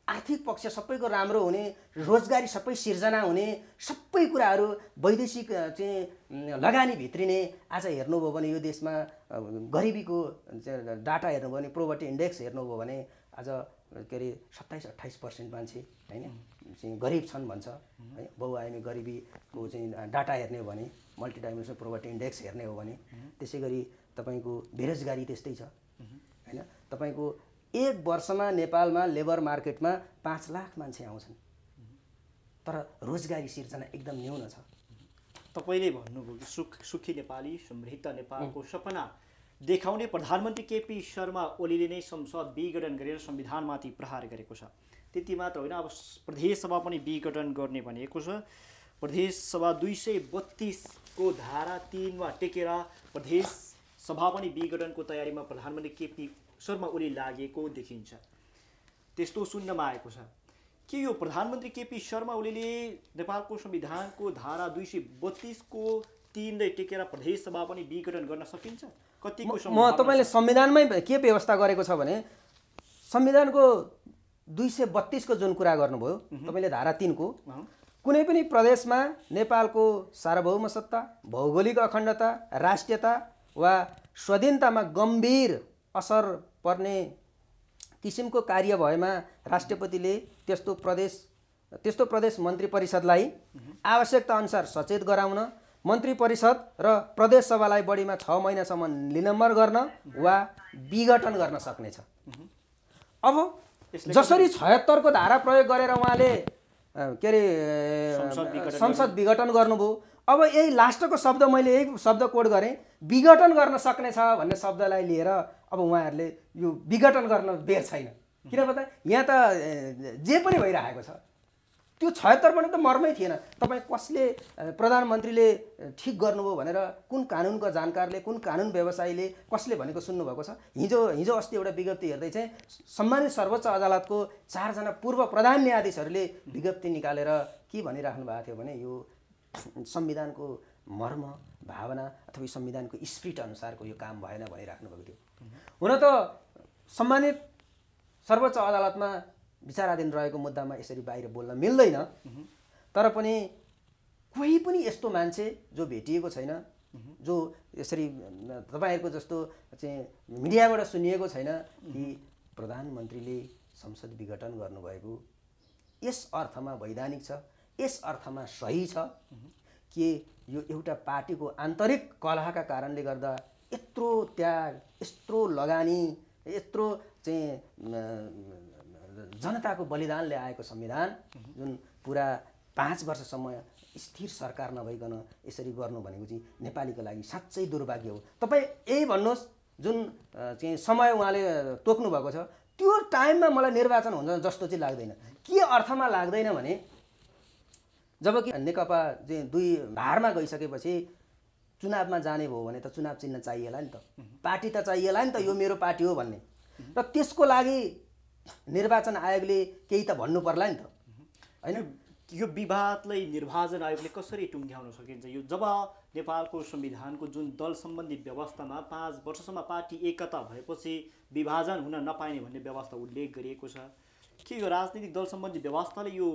आर्थिक पक्ष सबैको राम्रो हुने, रोजगारी सबै सिर्जना हुने, सबै कुराहरू वैदेशिक चाहिँ लगानी भित्रिने। आज हेर्नुभयो भने यो देशमा गरिबीको डाटा हेर्नुभयो भने, पोभर्टी इन्डेक्स हेर्नुभयो भने आज के अरे 27-28% मान्छे हैन चाहिँ गरिब छन् भन्छ है। बहुआयामी गरिबीको चाहिँ डाटा हेर्ने हो भने, मल्टिडाइमेन्सनल पोभर्टी इन्डेक्स हेर्ने हो भने, त्यसै गरी तपाईको बेरोजगारी त्यस्तै छ हैन। तपाईको एक वर्षमा नेपालमा लेबर मार्केटमा 5 लाख मान्छे आउँछन्, तर रोजगारी सिर्जना एकदम न्यून छ। तपाईले भन्नुभयो कि सुखी नेपाली, समृद्ध नेपालको सपना देखाउने प्रधानमन्त्री केपी शर्मा ओलीले नै संसद विघटन गरेर संविधानमाथि प्रहार गरेको छ। त्यति मात्र होइन, अब प्रदेश सभा पनि विघटन गर्ने भनेको छ। प्रदेश सभा 232 को धारा 3 मा टेकेर प्रदेश सभा पनि विघटनको तयारीमा प्रधानमन्त्री केपी शर्मा ओली लागेको देखिन्छ। त्यस्तो सुन्नमा आएको छ। के यो प्रधानमन्त्री केपी शर्मा ओलीले नेपालको संविधानको धारा 232 को 3 ले टेकेर प्रदेश सभा पनि विघटन गर्न सकिन्छ? कतिको म तपाईले संविधानमै के व्यवस्था गरेको छ भने, संविधानको 232 को जुन कुरा गर्नुभयो तपाईले, धारा 3 को कुनै पनि प्रदेशमा नेपालको सार्वभौम सत्ता, भौगोलिक अखण्डता, राष्ट्रियता वा स्वाधीनतामा गम्भीर असर पर्ने किसिमको कार्य भएमा राष्ट्रपतिले त्यस्तो प्रदेश मन्त्री परिषदलाई आवश्यकता अनुसार सचेत गराउन, मन्त्री परिषद र प्रदेश सभालाई बढीमा 6 महिनासम्म निलम्बन गर्न वा विघटन गर्न सक्नेछ। अब जसरी 76 को धारा प्रयोग गरेर उहाँले के अरे संसद विघटन गर्नुभयो, अब यही लास्टको शब्द मैले यही शब्द कोड गरेँ, विघटन गर्न सक्नेछ भन्ने शब्दलाई लिएर अब उहाँहरूले यो विघटन गर्न बेर छैन। किन भन्दा यहाँ त जे पनि भइरहेको छ, त्यो 76 पनि त मर्मै थिएन। तपाईँ कसले प्रधानमन्त्रीले ठिक गर्नुभयो भनेर कुन कानुनको जानकारले, कुन कानुन व्यवसायीले कसले भनेको सुन्नुभएको छ? हिजो अस्ति एउटा विज्ञप्ति हेर्दै चाहिँ सम्मानित सर्वोच्च अदालतको 4 जना पूर्व प्रधान न्यायाधीशहरूले विज्ञप्ति निकालेर के भनिराख्नु भएको थियो भने, यो संविधानको मर्म, भावना अथवा संविधानको स्पिरिट अनुसारको यो काम भएन भनिराख्नु भएको थियो। हुन त सम्मानित सर्वोच्च अदालतमा विचाराधीन रहेको मुद्दामा यसरी बाहिर बोल्न मिल्दैन, तर पनि कोही पनि यस्तो मान्छे जो भेटिएको छैन, जो यसरी तपाईहरुको जस्तो चाहिँ मिडियाबाट सुनिएको छैन कि प्रधानमन्त्रीले संसद विघटन गर्नुभएको यस अर्थमा वैधानिक छ, यस अर्थमा सही छ कि यो एउटा पार्टीको आन्तरिक कलहका कारणले गर्दा यत्रो त्याग, यत्रो लगानी, यत्रो चाहिँ जनताको बलिदानले आएको संविधान जुन पुरा 5 वर्षसम्म स्थिर सरकार नभइकन यसरी गर्नु भनेको चाहिँ नेपालीको लागि साँच्चै दुर्भाग्य हो। तपाई यही भन्नुहोस्, जुन चाहिँ समय उहाँले तोक्नु भएको छ त्यो टाइममा मलाई निर्वाचन हुन्छ जस्तो चाहिँ लाग्दैन। के अर्थमा लाग्दैन भने जबकि नेकपा चाहिँ दुई भारमा गइसकेपछि चुनावमा जाने भयो भने त चुनाव चिन्ह चाहिएला नि त, पार्टी त चाहिएला नि त, यो मेरो पार्टी हो भन्ने। र त्यसको लागि निर्वाचन आयोगले केही त भन्नु पर्ला नि त हैन। यो विवादलाई निर्वाचन आयोगले कसरी टुङ्ग्याउन सकिन्छ? यो जब नेपालको संविधानको जुन दल सम्बन्धी व्यवस्थामा 5 वर्षसम्म पार्टी एकता भएपछि विभाजन हुन नपाइने भन्ने व्यवस्था उल्लेख गरिएको छ, के यो राजनीतिक दल सम्बन्धी व्यवस्थाले यो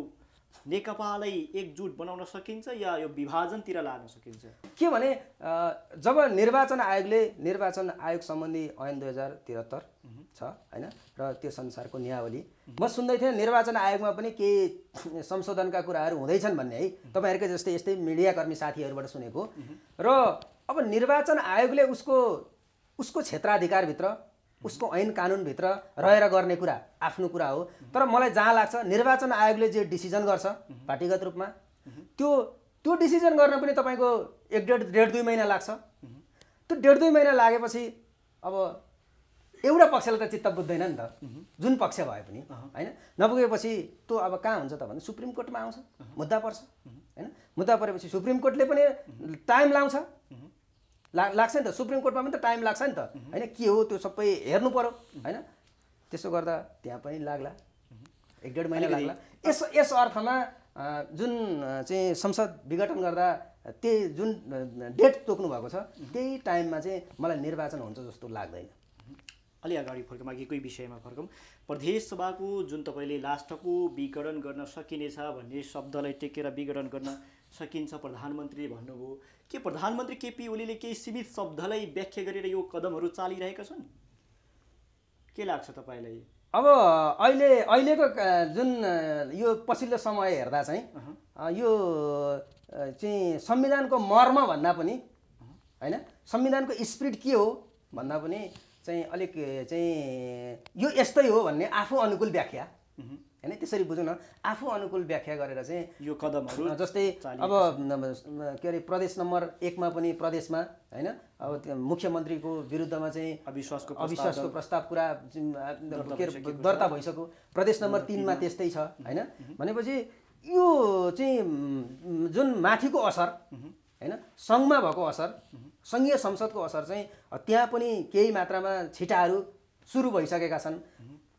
नेकपालाई एकजुट बनाउन सकिन्छ या यो विभाजनतिर लान सकिन्छ? के भने जब निर्वाचन आयोगले निर्वाचन आयोग सम्बन्धी ऐन 2073 छ हैन र त्यो संसारको नियावली म सुन्दै थिएँ निर्वाचन आयोगमा पनि केही संशोधनका कुराहरू हुँदैछन् भन्ने है, तपाईहरुकै जस्तै यस्तै मिडियाकर्मी साथीहरुबाट सुनेको। र अब निर्वाचन आयोगले उसको क्षेत्राधिकारभित्र उसको ऐन कानुनभित्र रहेर गर्ने कुरा आफ्नो कुरा हो। तर मलाई जहाँ लाग्छ निर्वाचन आयोगले जे डिसिजन गर्छ पार्टीगत रूपमा त्यो डिसिजन गर्न पनि तपाईको 1.5-2 महिना लाग्छ। त्यो 1.5-2 महिना लागेपछि अब एउटा पक्षले त चित्त बुझ्दैन नि त, जुन पक्ष भए पनि हैन। नपुगेपछि त्यो अब कहाँ हुन्छ त भने सुप्रिम कोर्टमा आउँछ, मुद्दा पर्छ हैन। मुद्दा परेपछि सुप्रिम कोर्टले पनि टाइम लाउँछ, लाग्छ नि त, सुप्रिम कोर्टमा पनि त टाइम लाग्छ नि त हैन। के हो त्यो सबै हेर्नु पर्यो हैन। त्यसो गर्दा त्यहाँ पनि लाग्ला 1.5 महिना लाग्ला। यस अर्थमा जुन चाहिँ संसद विघटन गर्दा त्यही जुन डेट तोक्नु भएको छ त्यही टाइममा चाहिँ मलाई निर्वाचन हुन्छ जस्तो लाग्दैन। अलि अगाडि फर्कौँ, अघिकै विषयमा फर्कौँ। प्रदेश सभाको जुन तपाईँले लास्टको विघटन गर्न सकिनेछ भन्ने शब्दलाई टेकेर विघटन गर्न सकिन्छ प्रधानमन्त्रीले भन्नुभयो। के प्रधानमन्त्री केपी ओलीले केही सीमित शब्दलाई व्याख्या गरेर यो कदमहरू चालिरहेका छन्? के लाग्छ तपाईँलाई? अब अहिलेको जुन यो पछिल्लो समय हेर्दा चाहिँ यो चाहिँ संविधानको मर्म भन्दा पनि हैन, संविधानको स्पिरिट के हो भन्दा पनि चाहिँ अलिक चाहिँ यो यस्तै हो भन्ने आफू अनुकूल व्याख्या हैन, त्यसरी बुझौँ न, आफू अनुकूल व्याख्या गरेर चाहिँ यो कदमहरू जस्तै अब के अरे प्रदेश नम्बर 1 मा पनि प्रदेशमा हैन अब मुख्यमन्त्रीको विरुद्धमा चाहिँ अविश्वासको प्रस्ताव कुरा दर्ता भइसक्यो। प्रदेश नम्बर 3 मा त्यस्तै छ हैन। भनेपछि यो चाहिँ जुन माथिको असर हैन, सङ्घमा भएको असर, सङ्घीय संसदको असर चाहिँ त्यहाँ पनि केही मात्रामा छिटाहरू सुरु भइसकेका छन्।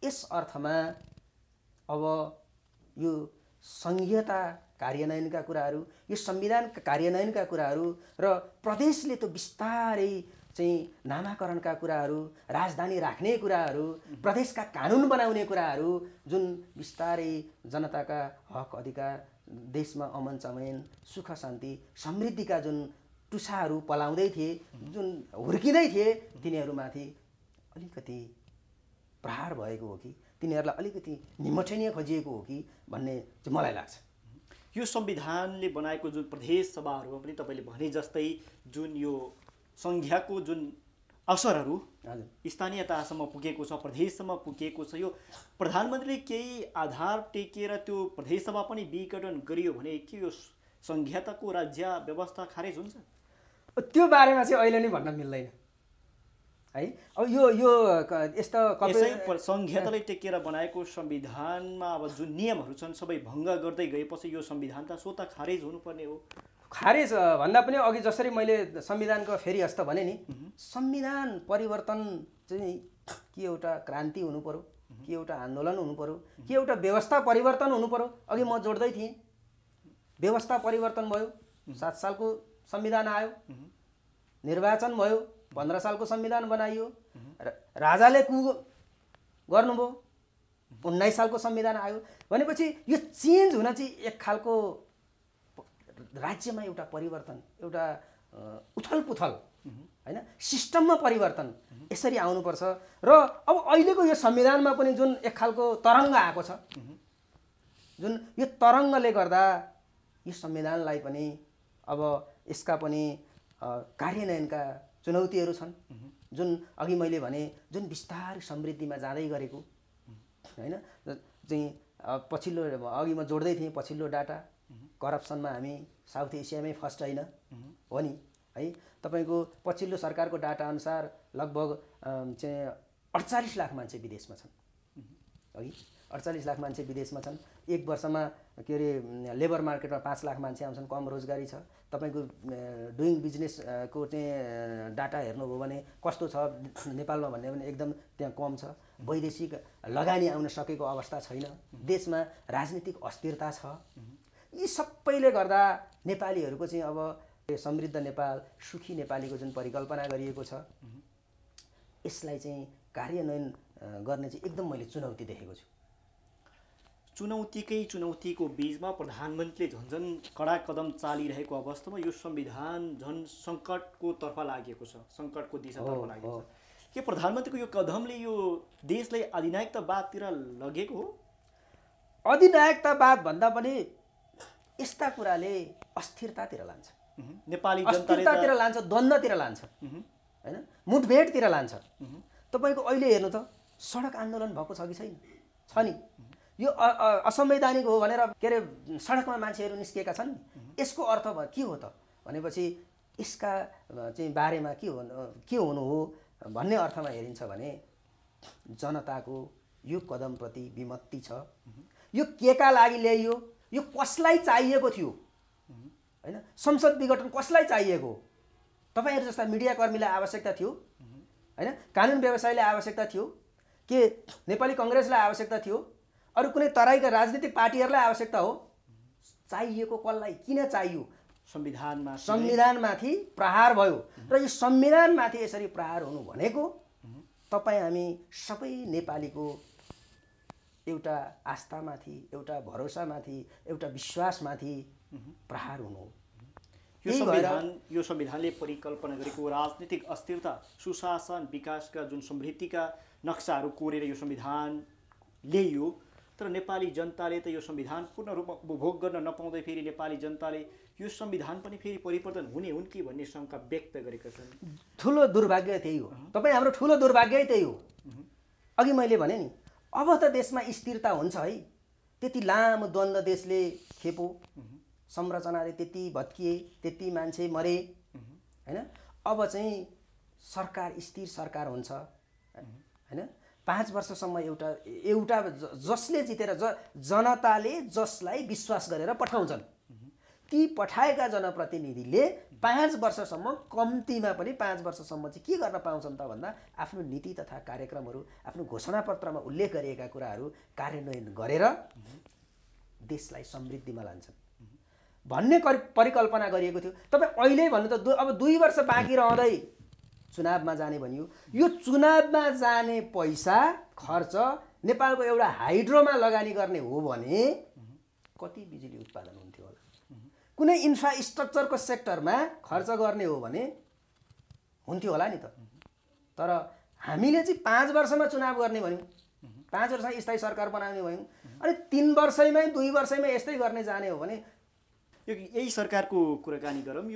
यस अर्थमा अब यो सङ्घीयता कार्यान्वयनका कुराहरू, यो संविधानका कार्यान्वयनका कुराहरू र प्रदेशले त बिस्तारै चाहिँ नामाकरणका कुराहरू, राजधानी राख्ने कुराहरू, प्रदेशका कानुन बनाउने कुराहरू, जुन बिस्तारै जनताका हक अधिकार, देशमा अमन चमन, सुख शान्ति, समृद्धिका जुन टुसाहरू पलाउँदै थिए, जुन हुर्किँदै थिए, तिनीहरूमाथि अलिकति प्रहार भएको हो कि तिनीहरूलाई अलिकति निमठनिय खोजिएको हो कि भन्ने चाहिँ मलाई लाग्छ। यो संविधानले बनाएको जुन प्रदेश सभाहरूमा पनि तपाईँले भने जस्तै जुन यो संघीयको जुन असरहरू स्थानीय तहसम्म पुगेको छ, प्रदेशसम्म पुगेको छ, यो प्रधानमन्त्रीले केही आधार टेकेर त्यो प्रदेश सभा पनि विघटन गरियो भने के यो संघीयताको राज्य व्यवस्था खारेज हुन्छ? त्यो बारेमा चाहिँ अहिले नै भन्न मिल्दैन है। अब यो यस्तो संघीयतालाई टेकेर बनाएको संविधानमा अब जुन नियमहरू छन् सबै भङ्ग गर्दै गएपछि यो संविधान त स्वतः खारेज हुनुपर्ने हो। खारेज भन्दा पनि अघि जसरी मैले संविधानको फेरि हस्त भने नि, संविधान परिवर्तन चाहिँ के एउटा क्रान्ति हुनु पर्यो, के एउटा आन्दोलन हुनु पर्यो, के एउटा व्यवस्था परिवर्तन हुनु पर्यो। अघि म जोड्दै थिएँ, व्यवस्था परिवर्तन भयो, 7 सालको संविधान आयो, निर्वाचन भयो, 15 सालको संविधान बनाइयो, राजाले गर्नुभयो, 19 सालको संविधान आयो। भनेपछि यो चेन्ज हुन चाहिँ एक खालको राज्यमा एउटा परिवर्तन, एउटा उथल पुथल हैन, सिस्टममा परिवर्तन यसरी आउनुपर्छ। र अब अहिलेको यो संविधानमा पनि जुन एक खालको तरङ्ग आएको छ, जुन यो तरङ्गले गर्दा यो संविधानलाई पनि अब यसका पनि कार्यान्वयनका चुनौतीहरू छन्। जुन अघि मैले भने जुन बिस्तारै समृद्धिमा जाँदै गरेको हैन, चाहिँ पछिल्लो अघि म जोड्दै थिएँ, पछिल्लो डाटा करप्सनमा हामी साउथ एसियामै फर्स्ट होइन हो नि है। तपाईको पछिल्लो सरकारको डाटा अनुसार लगभग चाहिँ 48 लाख मान्छे विदेशमा छन् है। 48 लाख मान्छे विदेशमा छन्। एक वर्षमा के अरे लेबर मार्केटमा 5 लाख मान्छे आउँछन्, कम रोजगारी छ। तपाईको डुइङ बिजनेसको चाहिँ डाटा हेर्नुभयो भने कस्तो छ नेपालमा भन्ने भने एकदम त्यहाँ कम छ। वैदेशिक लगानी आउन सकेको अवस्था छैन। देशमा राजनीतिक अस्थिरता छ। यी सबैले गर्दा नेपालीहरूको चाहिँ अब समृद्ध नेपाल, सुखी नेपालीको जुन परिकल्पना गरिएको छ यसलाई चाहिँ कार्यान्वयन गर्ने चाहिँ एकदम मैले चुनौती देखेको छु। चुनौतीको बीचमा प्रधानमन्त्रीले झन्झन कडा कदम चालिरहेको अवस्थामा यो संविधान झन् सङ्कटको तर्फ लागेको छ, सङ्कटको दिशातर्फ लागेको छ। के प्रधानमन्त्रीको यो कदमले यो देशलाई अधिनायकतावादतिर लगेको हो? अधिनायकतावाद भन्दा पनि यस्ता कुराले अस्थिरतातिर लान्छ, नेपाली जनताले अस्थिरतातिर लान्छ, द्वन्द्वतिर लान्छ हैन, मुठभेडतिर लान्छ। तपाईको अहिले हेर्नु त सडक आन्दोलन भएको छ कि छैन? छ नि। यो असंवैधानिक हो भनेर के अरे सडकमा मान्छेहरू निस्किएका छन्। यसको अर्थ के हो त भनेपछि यसका चाहिँ बारेमा के हुनु हो भन्ने अर्थमा हेरिन्छ भने जनताको यो कदमप्रति विमति छ। यो केका लागि ल्याइयो, यो कसलाई चाहिएको थियो हैन? संसद विघटन कसलाई चाहिएको? तपाईहरु जस्ता मिडियाकर्मीलाई आवश्यकता थियो हैन? कानुन व्यवसायीलाई आवश्यकता थियो के? नेपाली कांग्रेसलाई आवश्यकता थियो? अरु कुनै तराईका राजनीतिक पार्टीहरूलाई आवश्यकता हो? चाहिएको कसलाई? किन चाहियो? संविधानमाथि प्रहार भयो र यो संविधानमाथि यसरी प्रहार हुनु भनेको तपाई हामी सबै नेपालीको एउटा आस्थामाथि, एउटा भरोसामाथि, एउटा विश्वासमाथि प्रहार हुनु हो। यो संविधानले परिकल्पना गरेको राजनीतिक अस्थिरता, सुशासन, विकासका जुन समृद्धिका नक्साहरू कोरेर यो संविधान ल्याइयो। तर नेपाली जनताले त यो संविधान पूर्ण रूपमा उपभोग गर्न नपाउँदै फेरि नेपाली जनताले यो संविधान पनि फेरि परिवर्तन हुने हुन् कि भन्ने शंका व्यक्त गरेका छन्। ठुलो दुर्भाग्य त्यही हो। तपाई हाम्रो ठुलो दुर्भाग्य त्यही हो। अघि मैले भने नि अब त देशमा स्थिरता हुन्छ है। त्यति लामो द्वन्द्व देशले खेपो, संरचनाले त्यति भत्किए, त्यति मान्छे मरे हैन? अब चाहिँ सरकार स्थिर सरकार हुन्छ हैन? 5 वर्षसम्म एउटा जसले जितेर जनताले जसलाई विश्वास गरेर पठाउँछन् ती पठाएका जनप्रतिनिधिले 5 वर्षसम्म कम्तीमा पनि 5 वर्षसम्म चाहिँ के गर्न पाउँछन् त भन्दा आफ्नो नीति तथा कार्यक्रमहरू, आफ्नो घोषणापत्रमा उल्लेख गरिएका कुराहरू कार्यान्वयन गरेर देशलाई समृद्धिमा लान्छन् भन्ने परिकल्पना गरिएको थियो। तपाईं अहिले भन्नु त अब 2 वर्ष बाँकी रहँदै चुनावमा जाने भनियो। यो चुनावमा जाने पैसा खर्च नेपालको एउटा हाइड्रोमा लगानी गर्ने हो भने कति बिजुली उत्पादन हुन्थ्यो होला? कुनै इन्फ्रास्ट्रक्चरको सेक्टरमा खर्च गर्ने हो भने हुन्थ्यो होला नि त। तर हामीले चाहिँ 5 वर्षमा चुनाव गर्ने भन्यौं, 5 वर्षमा स्थायी सरकार बनाउने भन्यौं, अनि 3 वर्षैमै 2 वर्षैमै यस्तै गर्ने जाने हो भने यही सरकारको कुराकानी गरौँ।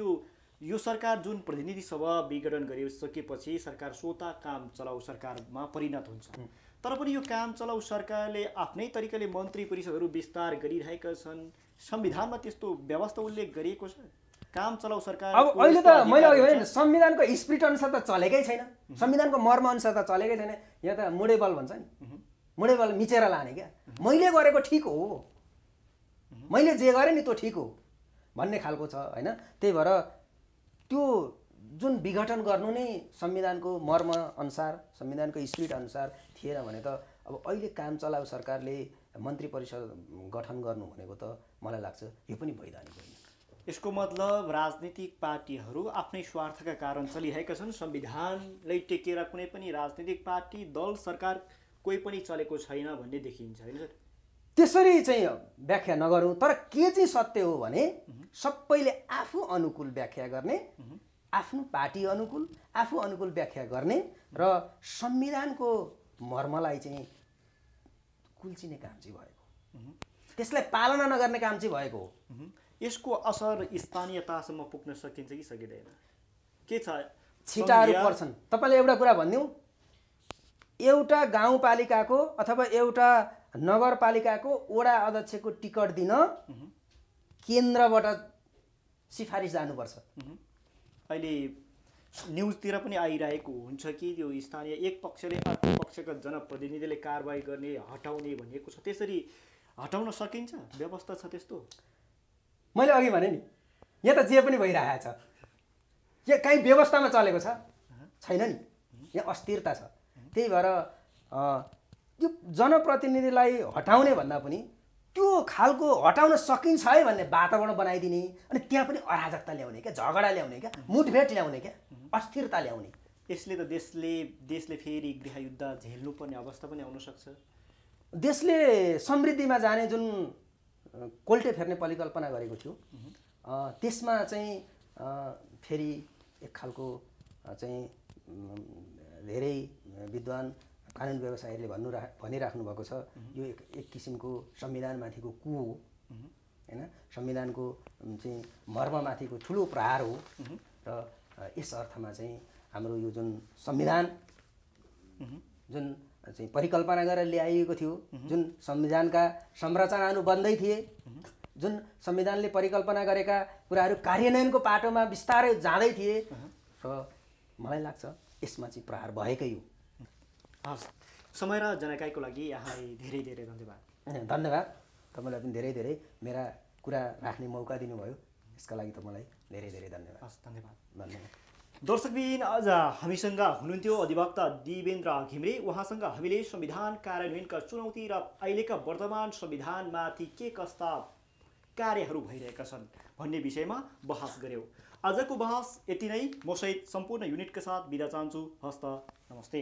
यो सरकार जुन प्रतिनिधि सभा विघटन गरिसकेपछि सरकार स्वतः काम चलाउ सरकारमा परिणत हुन्छ। तर पनि यो काम चलाउ सरकारले आफ्नै तरिकाले मन्त्री परिषदहरू विस्तार गरिरहेका छन्। संविधानमा त्यस्तो व्यवस्था उल्लेख गरिएको छ? काम चलाउ सरकार अब अहिले त मैले अघि भने संविधानको स्पिरिट अनुसार त चलेकै छैन, संविधानको मर्म अनुसार त चलेकै छैन। यहाँ त मुडेबल भन्छ नि, मुडेबल मिचेर लाने क्या। मैले गरेको ठिक हो, मैले जे गरेँ नि त्यो ठिक हो भन्ने खालको छ हैन? त्यही भएर त्यो जुन विघटन गर्नु नै संविधानको मर्म अनुसार, संविधानको स्पिरिट अनुसार थिएन भने त अब अहिले काम चलाउ सरकारले मन्त्री परिषद गठन गर्नु भनेको त मलाई लाग्छ यो पनि वैधानिक होइन। यसको मतलब राजनीतिक पार्टीहरू आफ्नै स्वार्थका कारण चलिरहेका छन्। संविधानलाई टेकेर कुनै पनि राजनीतिक पार्टी, दल, सरकार कोही पनि चलेको छैन भन्ने देखिन्छ हैन सर? त्यसरी चाहिँ व्याख्या नगरौँ। तर के चाहिँ सत्य हो भने सबैले आफू अनुकूल व्याख्या गर्ने, आफ्नो पार्टी अनुकूल, आफू अनुकूल व्याख्या गर्ने र संविधानको मर्मलाई चाहिँ कुल्चिने काम चाहिँ भएको, त्यसलाई पालना नगर्ने काम चाहिँ भएको हो। यसको असर स्थानीयतासम्म पुग्न सकिन्छ कि सकिँदैन? के छ? छिटाहरू पर्छन्। तपाईले एउटा कुरा भनिदिउँ, एउटा गाउँपालिकाको अथवा एउटा नगरपालिकाको वडा अध्यक्षको टिकट दिन केन्द्रबाट सिफारिस जानुपर्छ। अहिले न्युजतिर पनि आइरहेको हुन्छ कि त्यो स्थानीय एक पक्षले अर्को पक्षका जनप्रतिनिधिले कारबाही गर्ने हटाउने भनिएको छ, त्यसरी हटाउन सकिन्छ? व्यवस्था छ त्यस्तो? मैले अघि भने नि, यहाँ त जे पनि भइरहेको छ, यहाँ कहीँ व्यवस्थामा चलेको छैन नि, यहाँ अस्थिरता छ। त्यही भएर यो जनप्रतिनिधिलाई हटाउने भन्दा पनि त्यो खालको हटाउन सकिन्छ है भन्ने वातावरण बनाइदिने, अनि त्यहाँ पनि अराजकता ल्याउने क्या, झगडा ल्याउने क्या, मुठभेड ल्याउने क्या, अस्थिरता ल्याउने। यसले त देशले फेरि गृहयुद्ध झेल्नुपर्ने अवस्था पनि आउन सक्छ। देशले समृद्धिमा जाने जुन कोल्टे फेर्ने परिकल्पना गरेको थियो, त्यसमा चाहिँ फेरि एक खालको चाहिँ धेरै विद्वान कानुन व्यवसायीहरूले भनिराख्नु भएको छ, यो एक किसिमको संविधानमाथिको कु हो हैन, संविधानको चाहिँ मर्ममाथिको ठुलो प्रहार हो। र यस अर्थमा चाहिँ हाम्रो यो जुन संविधान जुन चाहिँ परिकल्पना गरेर ल्याइएको थियो, जुन संविधानका संरचना अनुबन्धै थिए, जुन संविधानले परिकल्पना गरेका कुराहरू कार्यान्वयनको पाटोमा बिस्तारै जाँदै थिए, र मलाई लाग्छ यसमा चाहिँ प्रहार भएकै हो। हस्, समय र जानकारीको लागि यहाँलाई धेरै धेरै धन्यवाद। धन्यवाद, तपाईँलाई पनि धेरै धेरै मेरा कुरा राख्ने मौका दिनुभयो, यसका लागि तपाईँलाई धेरै धेरै धन्यवाद। हस्, धन्यवाद। धन्यवाद। दर्शकबिन, आज हामीसँग हुनुहुन्थ्यो अधिवक्ता दिवेन्द्र घिमिरे। उहाँसँग हामीले संविधान कार्यान्वयनका चुनौती र अहिलेका वर्तमान संविधानमाथि के कस्ता कार्यहरू भइरहेका छन् भन्ने विषयमा बहस गऱ्यौँ। आजको बहस यति नै। म सहित सम्पूर्ण युनिटका साथ बिदा चाहन्छु। हस्त, नमस्ते।